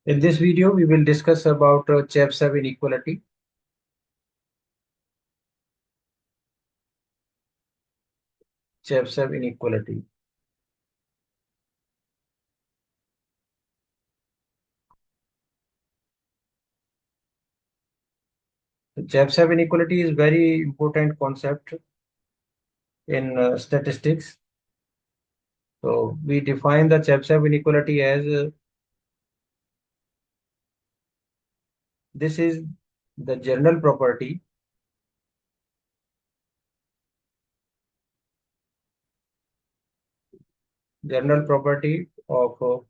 In this video, we will discuss about Chebyshev inequality. Chebyshev inequality. The Chebyshev inequality is very important concept in statistics. So we define the Chebyshev inequality as this is the general property of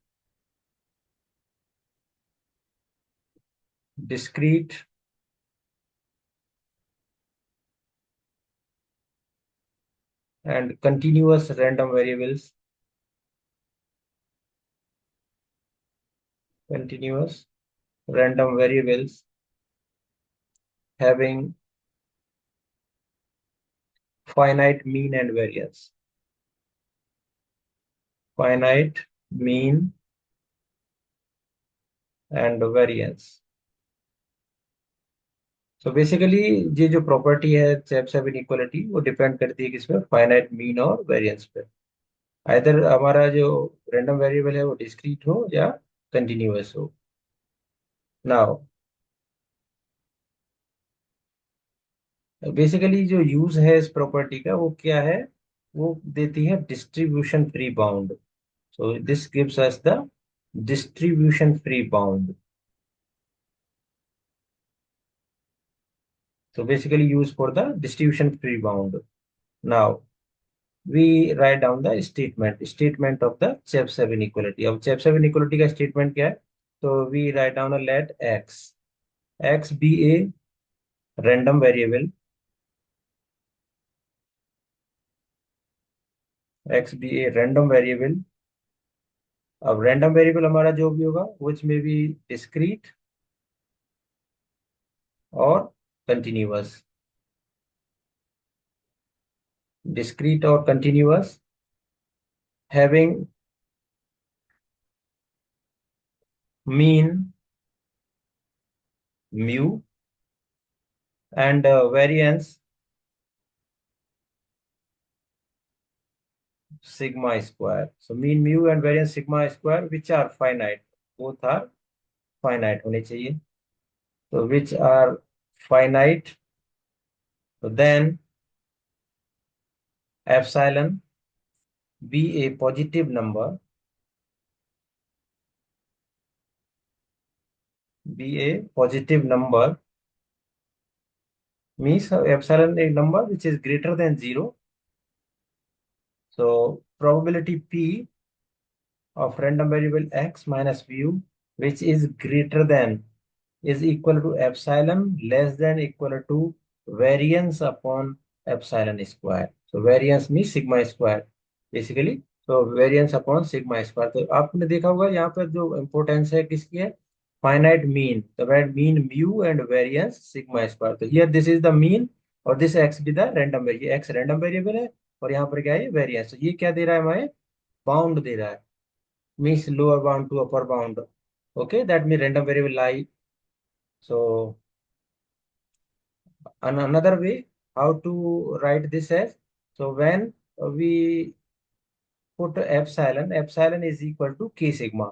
discrete and continuous random variables. Continuous random variables having finite mean and variance. Finite mean and variance. So basically ये जो property है Chebyshev inequality वो depend करती है किस पे, finite mean और variance पे। आइदर हमारा जो रैंडम वेरिएबल है वो डिस्क्रीट हो या कंटिन्यूअस हो। नाउ बेसिकली जो यूज है इस प्रॉपर्टी का वो क्या है, वो देती है distribution free bound. So this gives us the distribution free bound. So basically used for the distribution free bound. Now we write down the statement of the Chebyshev inequality. अब Chebyshev inequality का statement क्या है? So we write down a let x be a random variable, x be a random variable। अब random variable हमारा जो भी होगा which may be discrete और continuous, discrete और continuous having mean mu and variance sigma square. So mean mu and variance sigma square which are finite, both are finite होने चाहिए। So which are finite, so then epsilon be a positive number, means epsilon a number which is greater than 0. So probability p of random variable x minus mu which is greater than is equal to epsilon less than equal to variance upon epsilon square. So variance means sigma square basically। तो variance upon sigma square. तो आपने देखा होगा यहाँ पर जो importance है किसकी है, फाइनाइट मीन। तो mean mu and variance sigma square. तो here this is the mean और दिस एक्स भी the random variable, X random variable है और यहाँ पर क्या है वेरिएंस। तो ये क्या दे रहा है हमें, बाउंड दे रहा है, means lower bound to upper bound. Okay that mean random variable lie. So another way how to write this as, so when we put epsilon is equal to k sigma.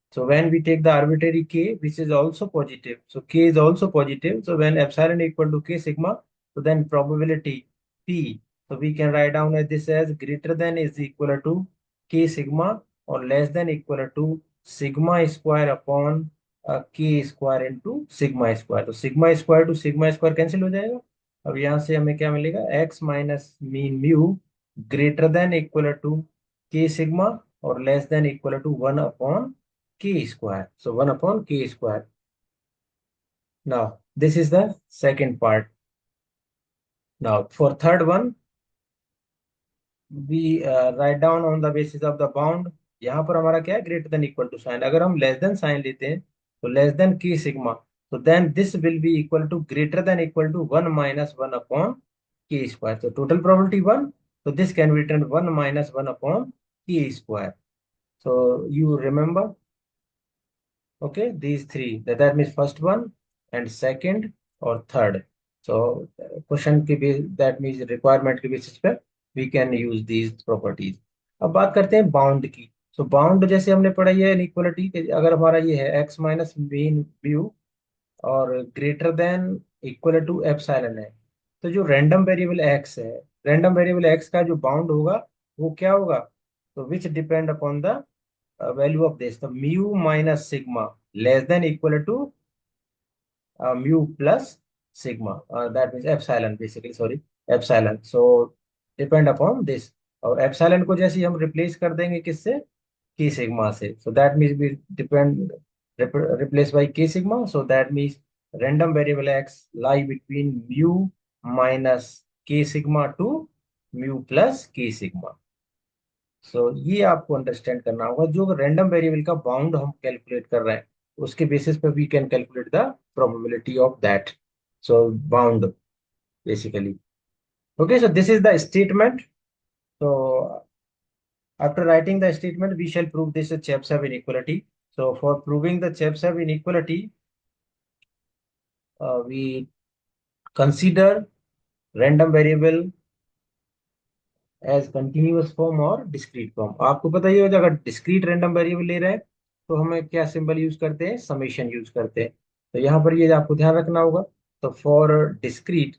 So when we take the arbitrary k, which is also positive, so k is also positive. So when epsilon equal to k sigma, so then probability p. So we can write down as this as greater than is equal to k sigma or less than equal to sigma square upon k square into sigma square। तो sigma square cancel हो जाएगा। अब यहाँ से हमें क्या मिलेगा, x minus mean mu greater than equal to k sigma or less than equal to 1 upon k square. So 1 upon k square. Now this is the second part. Now for third one we write down on the basis of the bound। यहाँ पर हमारा क्या है, greater than equal to sign. अगर हम less than sign लेते हैं तो लेस देन k सिग्मा, तो then this will be equal to greater than equal to 1 minus 1 upon k square. तो टोटल प्रोबेबिलिटी 1, तो this can be written 1 minus 1 upon k square. So you remember Okay, these three, that means first one and second और third. So question के base, that means requirement के basis पे we can use these properties. अब बात करते हैं bound की. सो bound जैसे हमने पढ़ा है इनइक्वलिटी, अगर हमारा ये है x माइनस मीन म्यू और greater than equal to epsilon है, तो जो रैंडम वेरिएबल x है, रैंडम वेरिएबल x का जो बाउंड होगा वो क्या होगा? तो which depend upon the value of this, the mu minus sigma less than equal to mu plus sigma, that means epsilon basically, sorry, epsilon. So depend upon this. और epsilon को जैसे ही हम रिप्लेस कर देंगे किससे? k sigma से. So that means we depend replace by k sigma. So that means random variable x lie between mu minus k sigma to mu plus k sigma. सो ये आपको अंडरस्टैंड करना होगा, जो रैंडम वेरिएबल का bound हम calculate कर रहे हैं उसके बेसिस पे we can calculate the probability of that. So bound basically. Okay, so this is the statement. So after writing the statement, we shall prove this Chebyshev inequality. So for proving the Chebyshev inequality, we consider random variable as continuous form और discrete form. आपको पता ही होगा, अगर discrete random variable ले रहे हैं तो हमें क्या सिंबल यूज करते हैं? समेशन यूज करते हैं. तो यहाँ पर ये आपको ध्यान रखना होगा. तो for discrete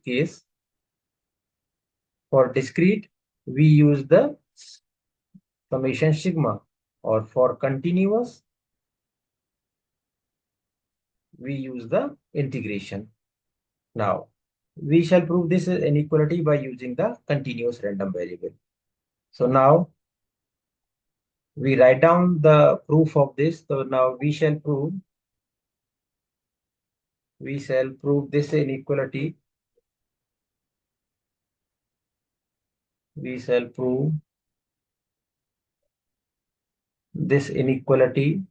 we use the summation sigma, और for continuous we use the integration. Now we shall prove this inequality by using the continuous random variable. So now we write down the proof of this. So now we shall prove this inequality. We shall prove this inequality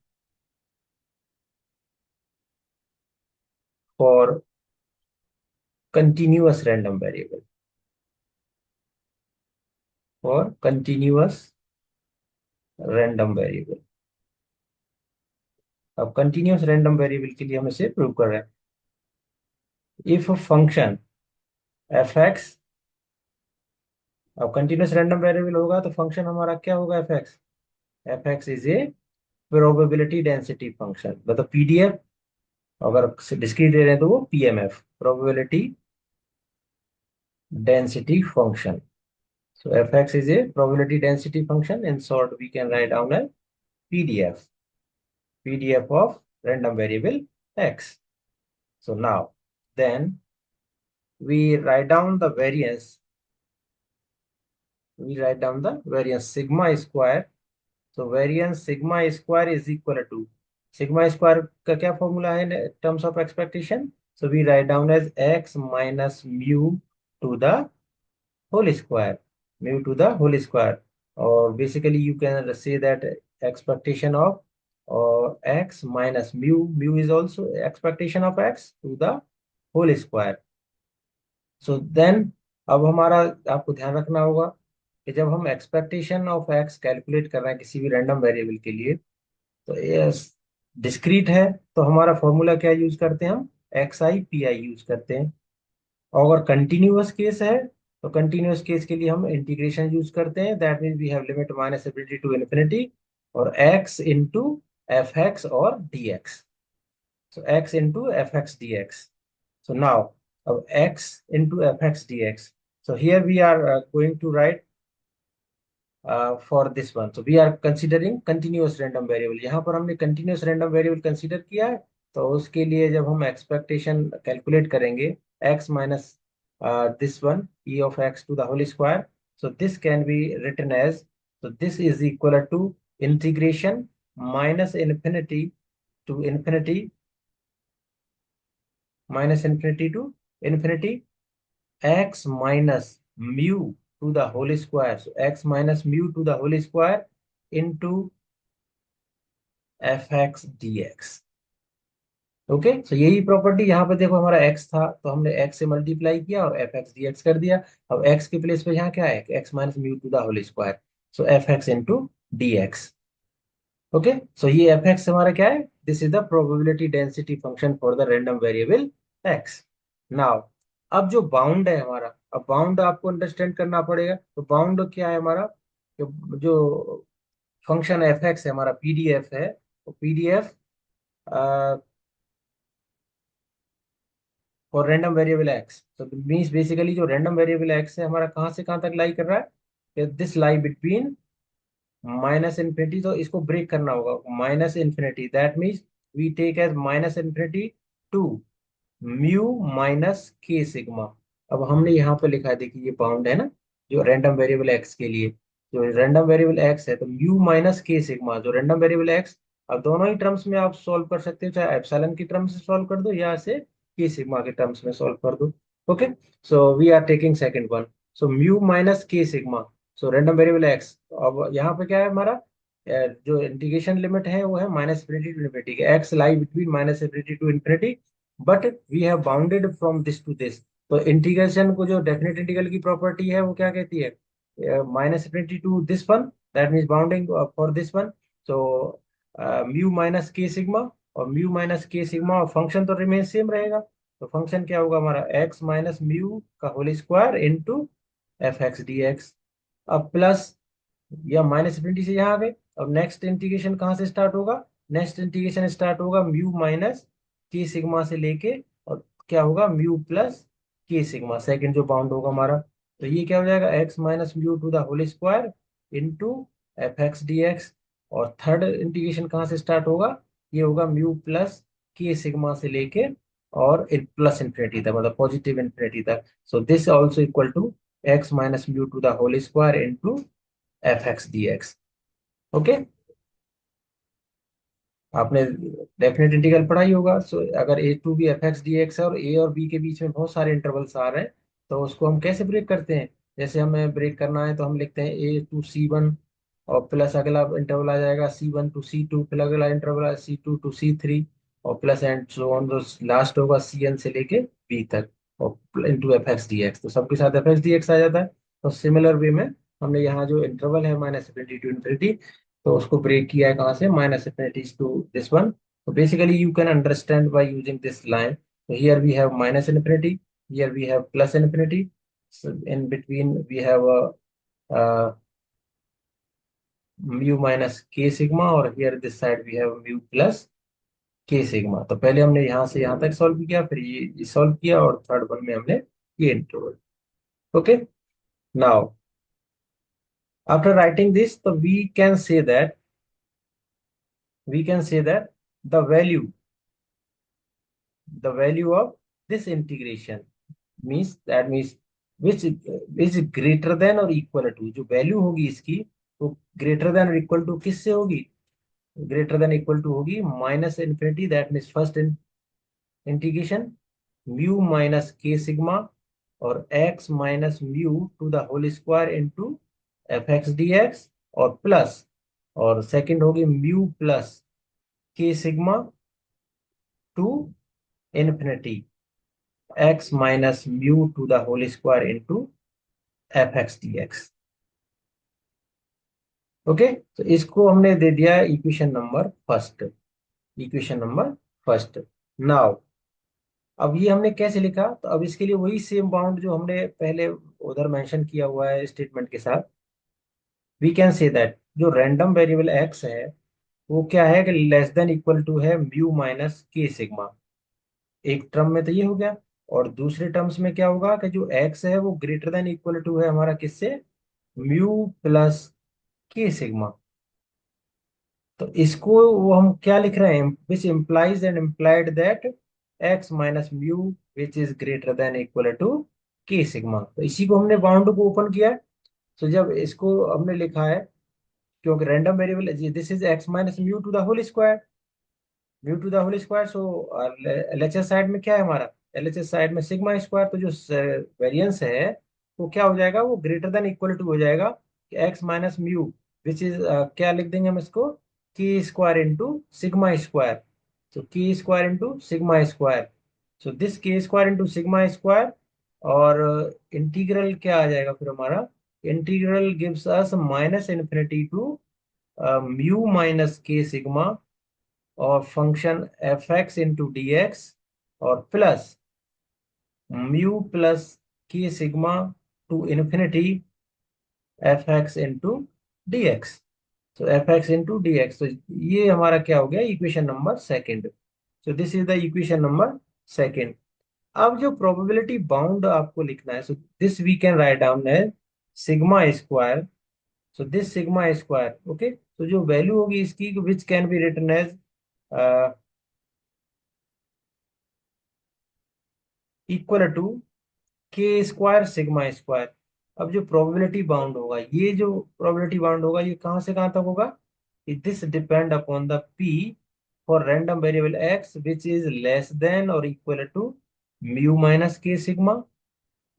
for continuous random variable. For continuous random variable. अब continuous random variable के लिए हम इसे prove कर रहे हैं. If a function fx, अब continuous random variable होगा तो फंक्शन हमारा क्या होगा? fx is a probability density function, मतलब पीडीएफ. अगर डिस्क्रीट दे रहे हैं तो वो PMF, probability density function. So fx is a probability density function. In short, we can write down as PDF. PDF of random variable x. So now, then we write down the variance. We write down the variance sigma square. So variance sigma square is equal to, sigma square का क्या formula है in terms of expectation? So we write down as x minus mu to the whole square, mu to the whole square. Or basically you can say that expectation of x minus mu is also expectation of x to the whole square. So then अब हमारा, आपको ध्यान रखना होगा कि जब हम expectation of x calculate कर रहे हैं किसी भी रैंडम वेरिएबल के लिए, तो यस डिस्क्रीट है तो हमारा फॉर्मूला क्या यूज करते हैं? हम x I P I use करते हैं. और अगर कंटिन्यूअस केस है तो कंटिन्यूअस केस के लिए हम इंटीग्रेशन यूज करते हैं. That means we have limit minus ability to infinity और एक्स इंटू एफ एक्स और D X. So X into F x D X. So now अब x into fx dx. So here we are going to write for this one. So we are considering continuous random variable. यहाँ पर हमने continuous random variable consider किया है. तो उसके लिए जब हम expectation calculate करेंगे x minus this one e of x to the whole square. So this can be written as, so this is equal to integration minus infinity to infinity, minus infinity to infinity, x minus mu to the whole square. So x minus mu to the whole square into fx dx. Okay, so यही property यहाँ पे देखो, हमारा x था तो हमने x से multiply किया और fx dx कर दिया. अब x के प्लेस पे यहाँ क्या है? x minus mu to the whole square. So fx into dx. Okay, so ये एफ एक्स हमारा क्या है, this is the probability density function for the random variable X. Now अब जो बाउंड है हमारा, अब बाउंड आपको अंडरस्टैंड करना पड़ेगा। तो बाउंड क्या है हमारा, जो फंक्शन एफ एक्स है हमारा, पीडीएफ है, तो PDF for random variable x, तो मीन्स बेसिकली जो रैंडम वेरिएबल एक्स है हमारा कहाँ से कहाँ तक लाई कर रहा है, this lie between minus infinity, तो इसको ब्रेक करना होगा, minus infinity, that means we take as minus infinity to mu minus के सिग्मा। अब हमने यहाँ पे लिखा है, देखिए ये बाउंड है ना, जो रैंडम वेरिएबल एक्स के लिए, जो रैंडम वेरिएबल एक्स है, तो म्यू माइनस के सिग्मा, जो रैंडम वेरिएबल एक्स, अब दोनों ही टर्म्स में आप सॉल्व कर सकते हो, चाहे एप्सिलॉन की टर्म्स से सॉल्व कर दो या से के सिग्मा के टर्म्स में सॉल्व कर दो। Okay, so we are taking second one, so mu minus के sigma, so random variable X. अब यहाँ पे क्या है हमारा, जो इंटीग्रेशन लिमिट है वो है minus infinity to infinity, x lie between minus infinity to infinity, but we have bounded from this to this. तो इंटीग्रेशन को, जो डेफिनेट इंटीग्रल की प्रॉपर्टी है वो क्या कहती है, minus infinity to this one, that means bounding for this one. So mu minus के सिग्मा, और म्यू माइनस के सिग्मा, और फंक्शन तो रिमेन सेम रहेगा, तो फंक्शन क्या होगा हमारा, एक्स माइनस म्यू का whole square into F x D x. अब प्लस या माइनस इन्फिनिटी से यहाँ आ गए। अब नेक्स्ट इंटीग्रेशन कहाँ से स्टार्ट होगा, नेक्स्ट इंटीग्रेशन स्टार्ट होगा म्यू माइनस के सिग्मा से लेके, और क्या होगा, म्यू प्लस के सिग्मा, सेकंड जो बाउंड होगा हमारा। तो ये क्या हो जाएगा, x minus mu to the whole square into F x D x. और थर्ड इंटीग्रेशन कहाँ से स्टार्ट होगा, ये होगा म्यू प्लस के सिग्मा से लेके और प्लस इन्फिनिटी तक, मतलब पॉजिटिव इन्फिनिटी तक। So this also equal to X minus mu to the whole square into F x D x. Okay, आपने डेफिनेट इंटीग्रल पढ़ा ही होगा। सो अगर A to B F x D X है और ए और बी के बीच में बहुत सारे इंटरवल्स आ रहे हैं, तो उसको हम कैसे ब्रेक करते हैं, जैसे हमें ब्रेक करना है तो हम लिखते हैं ए टू सी वन, और प्लस अगला इंटरवल आ जाएगा c one to c two, फिर अगला इंटरवल आ c two to c three, और प्लस एंड सो ऑन, जो लास्ट होगा सी एन से लेके बी तक, और into F x D x, तो सबके साथ एफ एक्स डी एक्स आ जाता है। तो सिमिलर वे में हमने यहाँ जो इंटरवल है माइनस इन्फिनिटी टू इन्फिनिटी, तो उसको ब्रेक किया है कहाँ से, minus infinity to this one. So basically you can understand by using this line. So here we have minus infinity, here we have plus infinity. So in between we have a, mu minus k sigma, और here this side we have mu plus k sigma। तो पहले हमने यहाँ से यहाँ तक solve किया, फिर ये सॉल्व किया, और थर्ड वन में हमने ये interval. Okay, now after writing this, so we can say that the value of this integration means which is greater than or equal to, जो वैल्यू होगी इसकी, वो ग्रेटर देन और इक्वल टू किससे होगी, ग्रेटर देन इक्वल टू होगी minus infinity, that means first integration mu minus के sigma, और x minus mu to the whole square into F x D x, और प्लस, और सेकंड होगी mu plus के sigma to infinity x minus mu to the whole square into F x D x. Okay, तो इसको हमने दे दिया equation number first, equation number first. Now अब ये हमने कैसे लिखा, तो अब इसके लिए वही सेम बाउंड जो हमने पहले उधर मेंशन किया हुआ है स्टेटमेंट के साथ, वी कैन से दैट जो रैंडम वेरिएबल एक्स है वो क्या है, कि लेस देन इक्वल टू है म्यू माइनस के सिग्मा। एक टर्म में तो ये हो गया, और दूसरे टर्म्स में क्या होगा, कि जो एक्स है वो ग्रेटर देन इक्वल टू है हमारा किससे, म्यू प्लस के सिग्मा। तो इसको वो हम क्या लिख रहे हैं, which implies and implied that x minus mu which is greater than equal to k sigma. तो इसी को हमने बाउंड को ओपन किया है। तो जब इसको हमने लिखा है, क्योंकि random variable, this is x minus mu to the whole square, mu to the whole square, so LHS side में क्या है हमारा, एलएचएस साइड में सिग्मा स्क्वायर, तो जो वेरिएंस है वो क्या हो जाएगा, वो ग्रेटर देन इक्वल टू हो जाएगा x minus mu, which is क्या लिख देंगे हम इसको, की स्क्वायर इंटू सिग्मा स्क्वायर। तो K square into sigma square, so this K square into sigma square, और इंटीग्रल क्या आ जाएगा फिर हमारा, integral gives us minus infinity to mu minus के सिग्मा और function F X into D x और प्लस म्यू प्लस के sigma to infinity F X into D x. तो F X into D x, तो ये हमारा क्या हो गया, equation number second. So this is the equation number second. अब जो प्रोबेबिलिटी बाउंड आपको लिखना है, so this we can write down as sigma square. So this sigma square, okay, तो जो वैल्यू होगी इसकी which can be written as equal to k square sigma square. अब जो प्रोबेबिलिटी बाउंड होगा, ये जो प्रोबेबिलिटी बाउंड होगा, ये कहाँ से कहाँ तक होगा, this depend upon the P for random variable x which is less then और इक्वल टू म्यू माइनस के sigma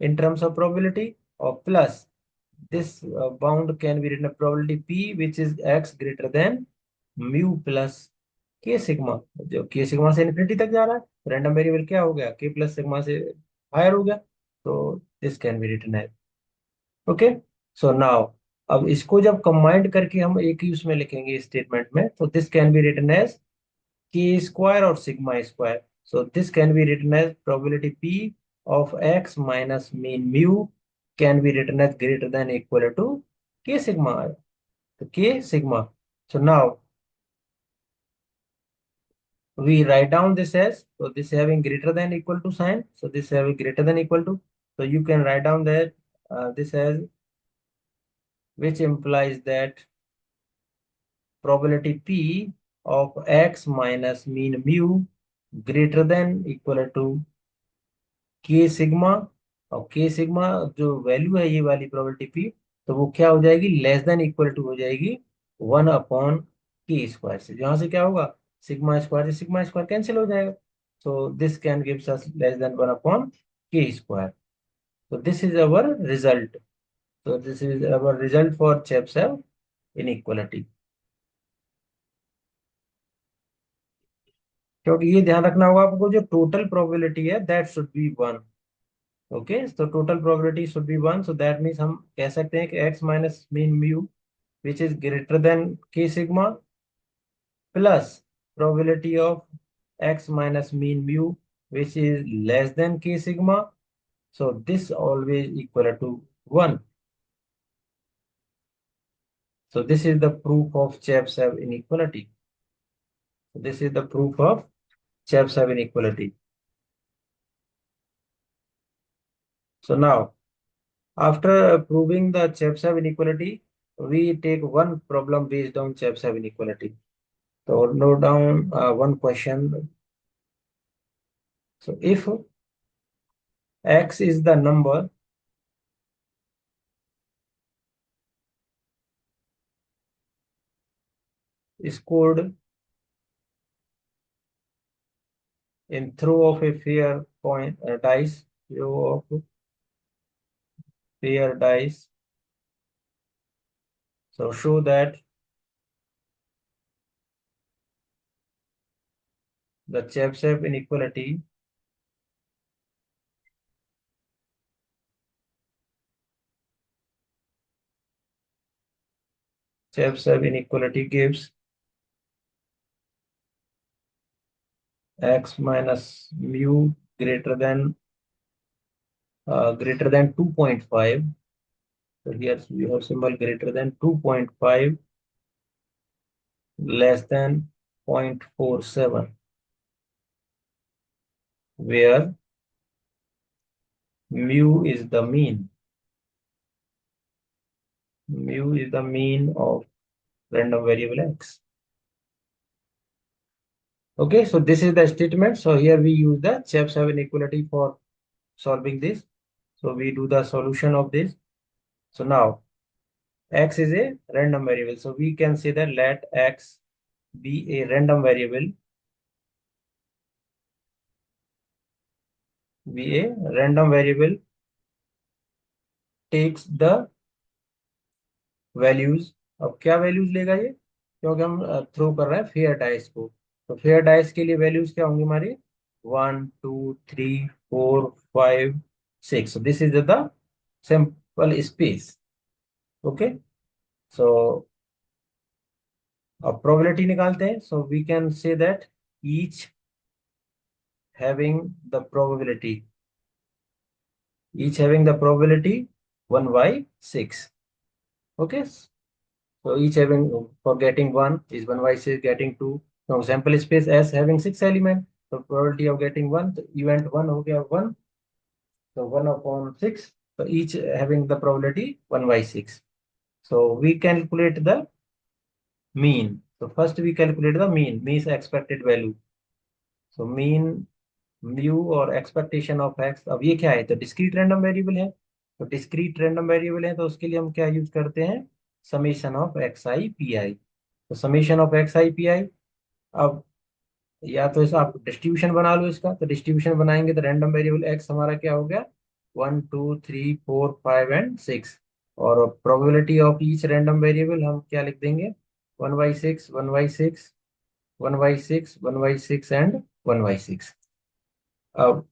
in terms of probability, or plus this bound can be written as probability p which is x greater than mu plus k sigma। जो k sigma से infinity तक जा रहा है, random variable क्या हो गया, k प्लस सिग्मा से हायर हो गया, तो this can be written as, okay. So now अब इसको जब कंबाइंड करके हम एक ही उसमें लिखेंगे स्टेटमेंट में, तो this can be written as k square और sigma square। So this can be written as probability p of x minus mean mu can be written as greater than or equal to k sigma। So k sigma। So now we write down this as, so this having greater than equal to sign. So this having greater than equal to. So you can write down that this as, which implies that probability p of x minus mean mu greater than equal to के sigma. और के sigma जो value है ये वाली probability P, तो वो क्या हो जाएगी, लेस देन इक्वल टू हो जाएगी 1/k स्क्वायर से। जहां से क्या होगा, सिग्मा स्क्वायर से सिग्मा स्क्वायर कैंसिल हो जाएगा। So this can gives us less than 1/k square. तो दिस इज अवर रिजल्ट। तो this is our result for Chebyshev inequality. क्योंकि ये ध्यान रखना होगा आपको, जो टोटल प्रोबेबिलिटी है दैट शुड बी 1। ओके, तो total probability should be 1। So that means हम कह सकते हैं कि x minus mean mu which is greater then k sigma plus probability of x minus mean mu which is less than k sigma. So this always equal to 1। So this is the proof of Chebyshev inequality. This is the proof of Chebyshev inequality. So now, after proving the Chebyshev inequality, we take one problem based on Chebyshev inequality. So note down one question. So if x is the number scored in throw of a fair coin dice, throw of fair dice. So show that the Chebyshev inequality gives x minus mu greater than 2.5. So here we have symbol greater than 2.5, less than 0.47, where mu is the mean. Mu is the mean of random variable x. Okay, so this is the statement. So here we use the Chebyshev inequality for solving this. So we do the solution of this. So now x is a random variable. So we can say that let x be a random variable, takes the values. अब क्या values लेगा ये, क्योंकि हम throw कर रहे हैं fair dice को। तो फेयर डाइस के लिए वैल्यूज क्या होंगी हमारी, 1 2 3 4 5 6। This is the sample space. Okay, so अब प्रोबेबिलिटी निकालते हैं, so we can say that each having the probability, each having the probability 1 by 6. Okay, so each having, for getting 1 is 1 by 6, getting 2. So sample space S having 6 element, so probability of getting 1, तो event 1 हो गया 1, so 1 upon 6, so each having the probability 1 by 6. So we calculate the mean. So first we calculate the means expected value. So mean mu और expectation of x, अब ये क्या है, तो discrete random variable है, तो डिस्क्रीट रैंडम वेरिएबल है तो उसके लिए हम क्या यूज करते हैं, summation of X I P I. तो summation of X I P I, अब या तो इस आप डिस्ट्रीब्यूशन बना लो इसका, तो डिस्ट्रीब्यूशन बनाएंगे तो रैंडम वेरिएबल एक्स हमारा क्या हो गया, 1 2 3 4 5 एंड 6, और probability of each random variable हम क्या लिख देंगे, 1 by 6 1 by 6 1 by 6 1 by 6 and 1 by 6। अब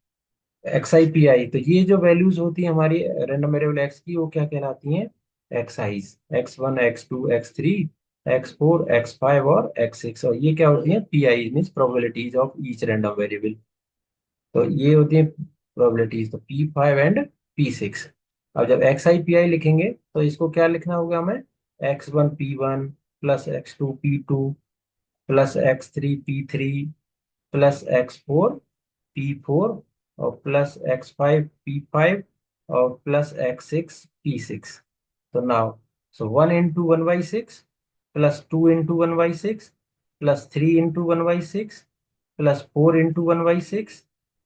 एक्स आई पी आई, तो ये जो वैल्यूज होती है हमारी रैंडम वेरिएबल एक्स की, वो क्या कहलाती हैं, x eyes, x1 x2 x3 x4 x5 और x6, और ये क्या होती है, P I means probabilities of each random variable. तो ये होती है प्रोबेबिलिटीज, तो P5 एंड P6। अब जब एक्स आई पी आई लिखेंगे तो इसको क्या लिखना होगा हमें, x1 P1 plus x2 P2 plus x3 P3 plus x4 P4 और प्लस x5 P5 और प्लस x6 P6। तो now, so 1 into 1 by 6 plus 2 into 1 by 6 plus 3 into 1 by 6 plus 4 into 1 by 6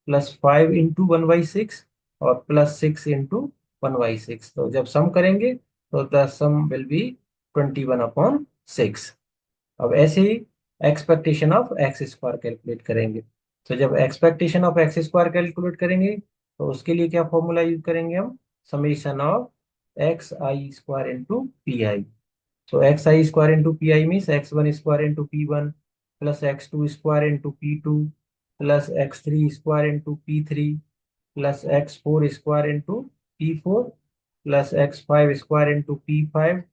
plus 5 into 1 by 6 और plus 6 into 1 by 6। तो जब सम करेंगे तो the some will be 21/6। अब ऐसे ही expectation of x square calculate करेंगे, तो जब expectation of x square calculate करेंगे तो उसके लिए क्या फॉर्मूला यूज करेंगे हम, summation of X I square into P I. So xi square into pi means x1 square into p1 plus x2 square into p2 plus x3 square into p3 plus x4 square into p4 plus x5 square into p5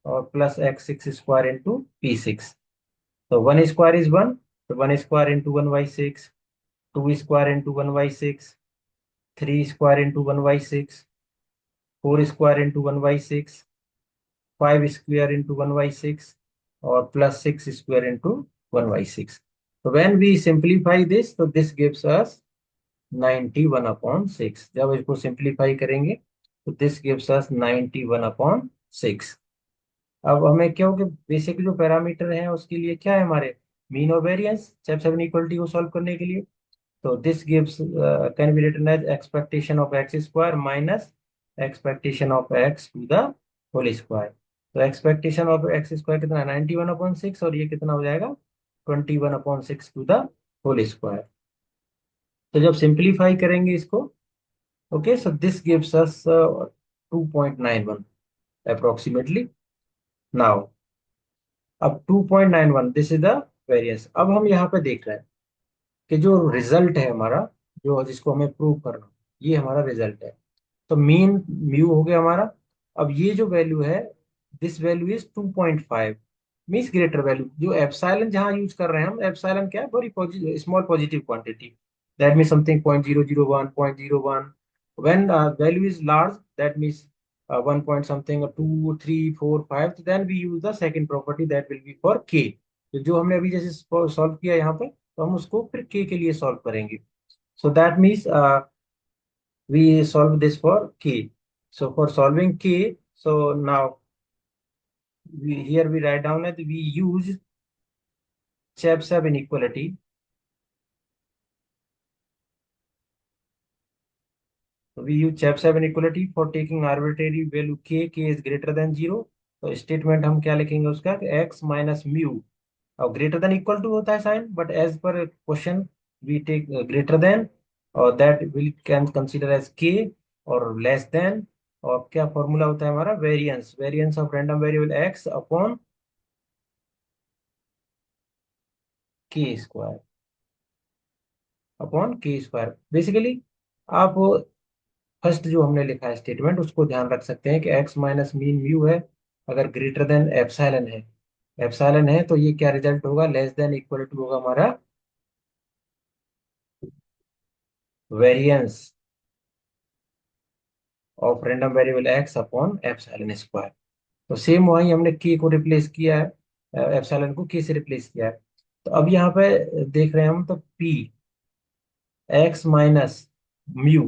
और plus x6 square into p6। तो 1 square is 1, तो 1 square into 1 by 6, 2 square into 1 by 6, 3 square into 1 by 6, 4 square into 1 by 6, 5 square into 1 by 6 or plus 6 square into 1 by 6। So when we simplify this, so this gives us 91/6। जब इसको simplify करेंगे तो this gives us 91/6। अब हमें क्या हो कि basic जो पैरामीटर हैं उसके लिए क्या है हमारे, मीन और वेरिएंस, चेबीशेव इनइक्वालिटी को सॉल्व करने के लिए। तो this gives can be written as expectation of x square minus expectation of x to the whole square. तो एक्सपेक्टेशन ऑफ एक्स स्क्वायर कितना है, 91/6, और ये कितना हो जाएगा, 21/6 टू द होल स्क्वायर। तो जब सिंप्लीफाई करेंगे इसको, okay, so this gives us 2.91 approximately. Now, अब 2.91 दिस इज द वेरिएंस। अब हम यहाँ पे देख रहे हैं कि जो रिजल्ट है हमारा, जो जिसको हमें प्रूव करना, ये हमारा रिजल्ट है। तो मीन म्यू हो गया हमारा। अब ये जो वैल्यू है, this value is 2.5 means greater value. जो एप्सिलॉन जहाँ यूज कर रहे हैं हम, एप्सिलॉन क्या है, very small positive quantity, that means something 0.001 0.01। When value is large, that means 1 point something or 2 3 4 5, तो then we use the second property that will be for K. तो जो हमने अभी जैसे सॉल्व किया यहाँ पे, तो हम उसको फिर के लिए सॉल्व करेंगे। So that means we solve this for k. So for solving k, so now here we write down that we use Chebyshev inequality. So we use Chebyshev inequality for taking arbitrary value k is greater than 0. तो statement हम क्या लिखेंगे उसका, x minus mu, और greater than equal to होता है sign, but as per question we take greater than, और that will can consider as K, और लेस देन, और क्या फॉर्मूला होता है हमारा, variance, variance of random variable x upon के स्क्वायर, अपॉन के स्क्वायर बेसिकली। आप फर्स्ट जो हमने लिखा है स्टेटमेंट, उसको ध्यान रख सकते हैं कि एक्स माइनस मीन म्यू है, अगर ग्रेटर देन एप्सिलॉन है, एप्सिलॉन है तो ये क्या रिजल्ट होगा, लेस देन इक्वल टू होगा हमारा variance of random variable x upon epsilon square. तो सेम वही हमने के को रिप्लेस किया है, एप्सिलॉन को के से रिप्लेस किया है। तो अब यहाँ पे देख रहे हैं हम, तो P X minus mu.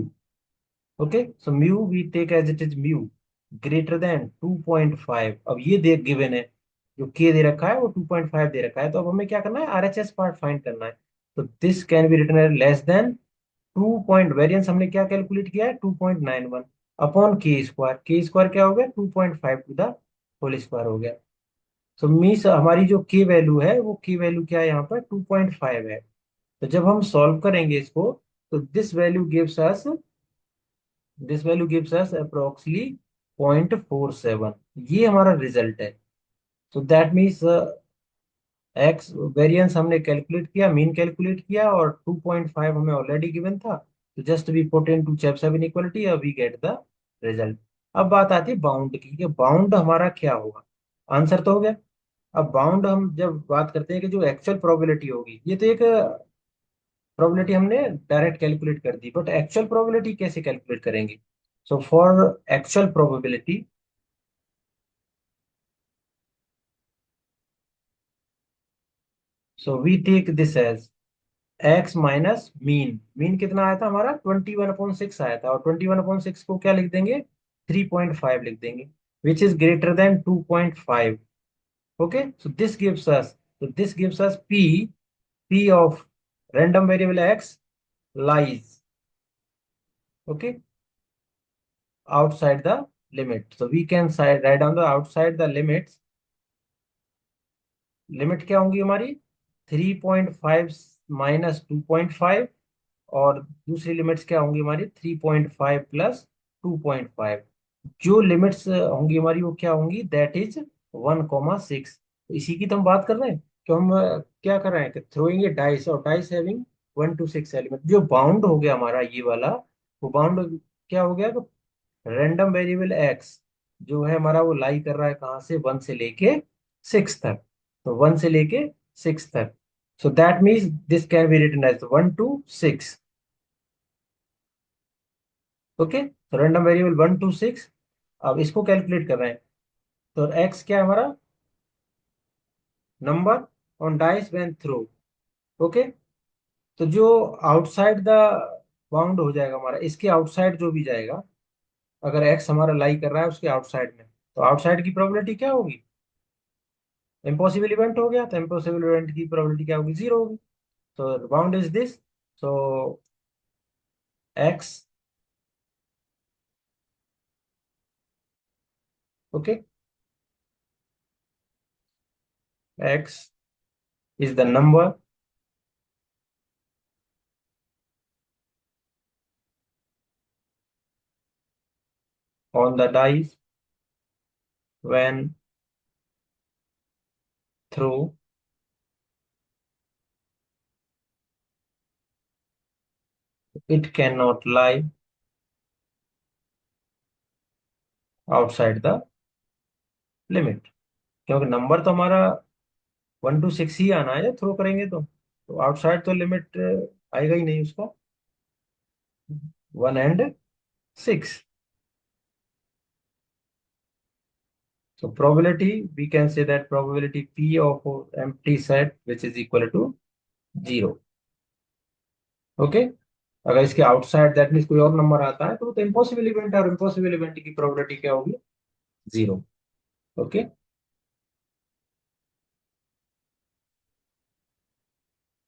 Okay, so mu we take as it is mu greater than 2.5। अब ये देख गिवन है, जो के दे रखा है वो 2.5 दे रखा है, तो अब हमें क्या करना है, आरएचएस पार्ट फाइंड करना है। तो this can be written as less than 2 point, variance हमने क्या कैलकुलेट किया है 2.91 अपॉन के स्क्वायर क्या हो गया 2.5 टू द होल स्क्वायर हो गया। सो मीन्स हमारी जो के वैल्यू है वो के वैल्यू क्या है यहाँ पर 2.5 है। तो जब हम सॉल्व करेंगे इसको, तो this value gives us approximately 0.47, ये हमारा रिजल्ट है। So that means X variance हमने कैलकुलेट किया, मीन कैलकुलेट किया, और 2.5 हमें ऑलरेडी गिवन था, तो just we put into Chebyshev inequality, we get the result. अब बात आती है बाउंड की, कि बाउंड हमारा क्या होगा। आंसर तो हो गया। अब बाउंड हम जब बात करते हैं कि जो एक्चुअल प्रोबेबिलिटी होगी, ये तो एक प्रोबेबिलिटी हमने डायरेक्ट कैलकुलेट कर दी, बट एक्चुअल प्रोबेबिलिटी कैसे कैलकुलेट करेंगे। So for actual probability, so we take this as X minus mean. Mean कितना आया था हमारा 21/6 आया था, और 21/6 को क्या लिख देंगे 3.5 लिख देंगे, विच is greater than 2.5। Okay, so this gives us P, P of random variable x lies, okay, outside the limit. So we can write down the outside the limits. Limit क्या होंगी हमारी 3.5 माइनस 2.5, और दूसरी लिमिट्स क्या होंगी हमारी 3.5 plus 2.5। जो limits होंगी हमारी वो क्या होंगी, दैट इज 1,6। इसी की तो हम बात कर रहे हैं, कि हम क्या कर रहे हैं कि थ्रोइंग ए डाइस, और डाइस हैविंग 1 to 6 एलिमेंट। जो बाउंड हो गया हमारा ये वाला, वो बाउंड क्या हो गया, रैंडम वेरिएबल एक्स जो है हमारा, वो लाई कर रहा है कहाँ से, 1 से लेके 6 तक। तो 1 से लेके 6 तक, so that means this can be written as 1 to 6। Okay, तो रैंडम वेरिएबल 1 to 6। अब इसको कैलकुलेट कर रहे हैं, तो एक्स क्या है हमारा, number on dice when throw. Okay, तो जो आउटसाइड द बाउंड हो जाएगा हमारा, इसके आउटसाइड जो भी जाएगा, अगर एक्स हमारा लाई कर रहा है उसके आउटसाइड में, तो आउटसाइड की प्रोबेबिलिटी क्या होगी, इम्पॉसिबल इवेंट हो गया, तो इम्पॉसिबल इवेंट की प्रोबेबिलिटी क्या होगी, 0 होगी। तो bound is this, so X, okay, X is the number on the dice when throw it can not lie outside the limit. क्योंकि नंबर तो हमारा 1 to 6 ही आना है जब थ्रो करेंगे, तो आउटसाइड तो लिमिट आएगा ही नहीं उसका, 1 and 6। So probability, we can say that probability P of empty set which is equal to 0। Okay, अगर इसके आउटसाइड दैट मीन्स कोई और नंबर आता है, तो वो तो इम्पॉसिबल इवेंट है, और इम्पॉसिबल इवेंट की प्रोबेबिलिटी क्या होगी, 0। ओके।